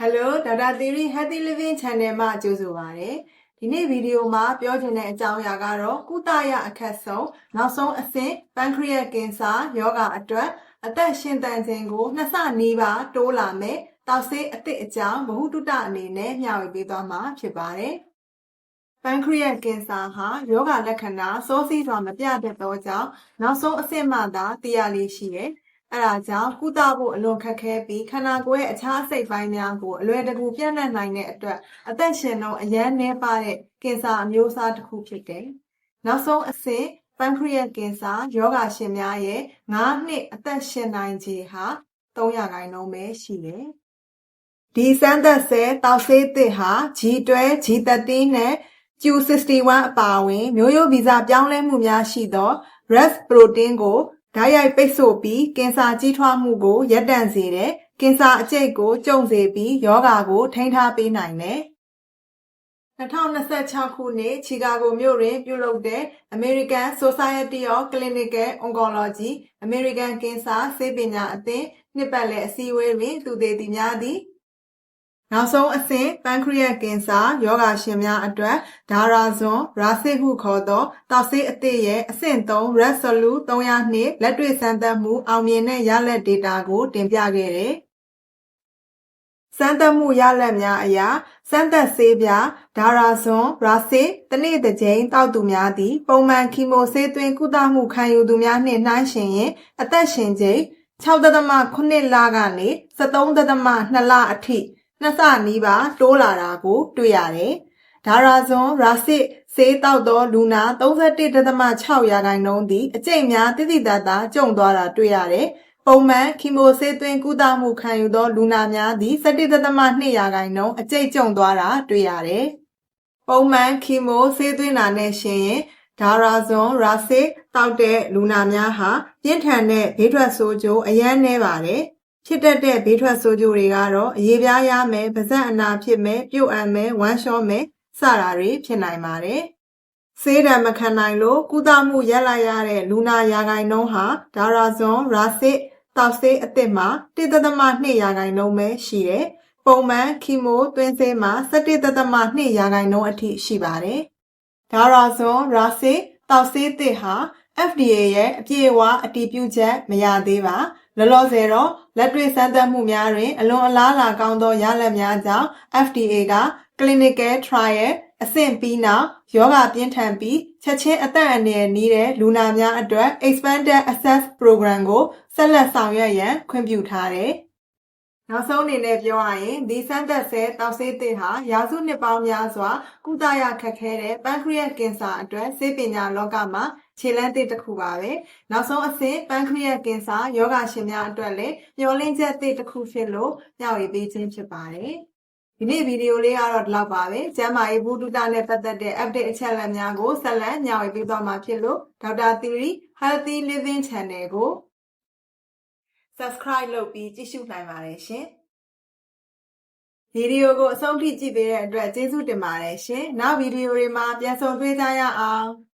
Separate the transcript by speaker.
Speaker 1: Hello ဒေါက်တာသီရိ Healthy Living Channel မှာကြိုဆိုပါရစေ။ဒီနေ့ဗီဒီယိုမှာပြောချင်တဲ့အကြောင်းအရာကတော့ကုသရအခက်ဆုံးနောက်ဆုံးအဆင့် Pancreas ကင်ဆာရောဂါအတွက်အသက်ရှင်သန်ခြင်းကို2ဆနီးပါးတိုးလာမယ်။တောက်ဆေးအသစ်အကြောင်းဗဟုသုတအနေနဲ့မျှဝေပေးသွားမှာဖြစ်ပါတယ်။ Pancreas ကင်ဆာဟာရောဂါလက္ခဏာစောစီးစွာမပြတတ်သောကြောင့်နောက်ဆုံးအဆင့်မှသာသိရလေရှိတယ်။အဲဒါကြောင့်ကုသဖို့အလွန်ခက်ခဲပြီးခန္ဓာကိုယ်ရဲ့အခြားအစိတ်ပိုင်းများကိုအလွယ်တကူပြန့်နှံ့နိုင်တဲ့အတွက်အသက်ရှင်နှုန်းအရန်နည်းပါးတဲ့ကင်ဆာအမျိုးအစားတစ်ခုဖြစ်တယ်။နောက်ဆုံးအဆင့် Pancreas ကင်ဆာရောဂါရှင်များရဲ့9နှစ်အသက်ရှင်နိုင်ခြေဟာ3%ပဲရှိတယ်။ဒီစမ်းသပ်ဆဲတောက်ဆေးသစ်ဟာ G12, G13 နဲ့ Q61 အပါအဝင်မျိုးရိုးဗီဇပြောင်းလဲမှုများရှိသော RAS ပရိုတင်းကိုဓာတ်ရိုက်ပိတ်ဆို့ပြီးကင်ဆာကြီးထွားမှုကိုရပ်တန့်စေတယ်။ကင်ဆာအကျိတ်ကိုကျုံစေပြီးရောဂါကိုထိန်းထားပေးနိုင်တယ်။2026ခုနှစ်ချီကာဂိုမြို့တွင်ပြုလုပ်တဲ့ American Society of Clinical Oncology American ကင်ဆာဆေးပညာအသင်းနှစ်ပတ်လည်အစည်းအဝေးတွင်သူသေသည်များသည်နောက်ဆုံးအဆင့် Pancreas ကင်ဆာရောဂါရှင်များအတွက်ဒါရာဇွန်ရာစစ်ဟုခေါ်သောတောက်ဆေးအသစ်ရဲ့အဆင့်3 Resolute 302လက်တွေ့စမ်းသပ်မှုအောင်မြင်တဲ့ရလဒ်ဒေတာကိုတင်ပြခဲ့တယ်။စမ်းသပ်မှုရလဒ်များအရစမ်းသပ်ဆေးပြဒါရာဇွန်ရာစစ်တစ်နေ့တစ်ကြိမ်တောက်သူများသည်ပုံမှန်ခီမိုဆေးသွင်းကုသမှုခံယူသူများနှင့်နှိုင်းယှဉ်ရင်အသက်ရှင်ချိန်6.8 လကနေ 13.2 လအထိ2ဆနီးပါးတိုးလာတာကိုတွေ့ရတယ်။ဒါရာဇွန်ရာစစ်ဆေးတောက်သောလူနာ 31.6% သည်အကျိတ်များတိတိတတ်တာကျုံသွားတာတွေ့ရတယ်။ပုံမှန်ခီမိုဆေးသွင်းကုသမှုခံယူသောလူနာများသည် 17.2% အကျိတ်ကျုံသွားတာတွေ့ရတယ်။ပုံမှန်ခီမိုဆေးသွင်းတာနဲ့ရှင်ရင်ဒါရာဇွန်ရာစစ်တောက်တဲ့လူနာများဟာပြင်းထန်တဲ့ဘေးထွက်ဆိုးကျိုးအရန်နည်းပါတယ်။ဖြစ်တတ်တဲ့ဘေးထွက်ဆိုးကျိုးတွေကတော့အရေပြားရမယ်၊ပါးစပ်အနာဖြစ်မယ်၊ပြုတ်အပ်မယ်၊ဝမ်းလျှောမယ်စတာတွေဖြစ်နိုင်ပါတယ်။ဆေးတံမခံနိုင်လို့ကုသမှုရပ်လိုက်ရတဲ့လူနာရာခိုင်နှုန်းဟာဒါရာဇွန်ရာစစ်တောက်ဆေးအသစ်မှာ1.2% ပဲရှိတယ်။ပုံမှန်ခီမိုသွင်းဆေးမှာ17.2% အထိရှိပါတယ်။ဒါရာဇွန်ရာစစ်တောက်ဆေးသစ်ဟာ FDA ရဲ့အပြည့်အဝအတည်ပြုချက်မရသေးပါ။လောလောဆယ်တော့လက်တွေ့စမ်းသပ်မှုများတွင်အလွန်အလားအလာကောင်းသောရလဒ်များကြောင့် FDA က Clinical Trial အဆင့်ပြီးနောက်ရောဂါပြင်းထန်ပြီးချက်ချင်းအသက်အန္တရာယ်နည်းတဲ့လူနာများအတွက် Expanded Access Program ကိုဆက်လက်ဆောင်ရွက်ရန်ခွင့်ပြုထားတယ်။နောက်ဆုံးအနေနဲ့ပြောရရင်ဒီစမ်းသပ်ဆဲတောက်ဆေးသစ်ဟာရာစုနှစ်ပေါင်းများစွာကုသရခက်ခဲတဲ့ Pancreas ကင်ဆာအတွက်ဆေးပညာလောကမှာခြေလှမ်းသစ်တစ်ခုပါပဲ။နောက်ဆုံးအဆင့် Pancreas ကင်ဆာယောဂရှင်များအတွက်လည်းမျှော်လင့်ချက်သစ်တစ်ခုဖြစ်လို့မျှဝေပေးခြင်းဖြစ်ပါတယ်။ဒီနေ့ဗီဒီယိုလေးကတော့ဒီလောက်ပါပဲ။ကျန်းမာရေးဗဟုသုတနဲ့ပတ်သက်တဲ့ update အချက်အလက်များကိုဆက်လက်မျှဝေပေးသွားမှာဖြစ်လို့ဒေါက်တာသီရိ Healthy Living Channel ကို subscribe လုပ်ပြီးကြည့်ရှုနိုင်ပါတယ်ရှင်။ဗီဒီယိုကိုအဆုံးထိကြည့်ပေးတဲ့အတွက်ကျေးဇူးတင်ပါတယ်ရှင်။နောက်ဗီဒီယိုတွေမှာပြန်ဆုံတွေ့ကြရအောင်။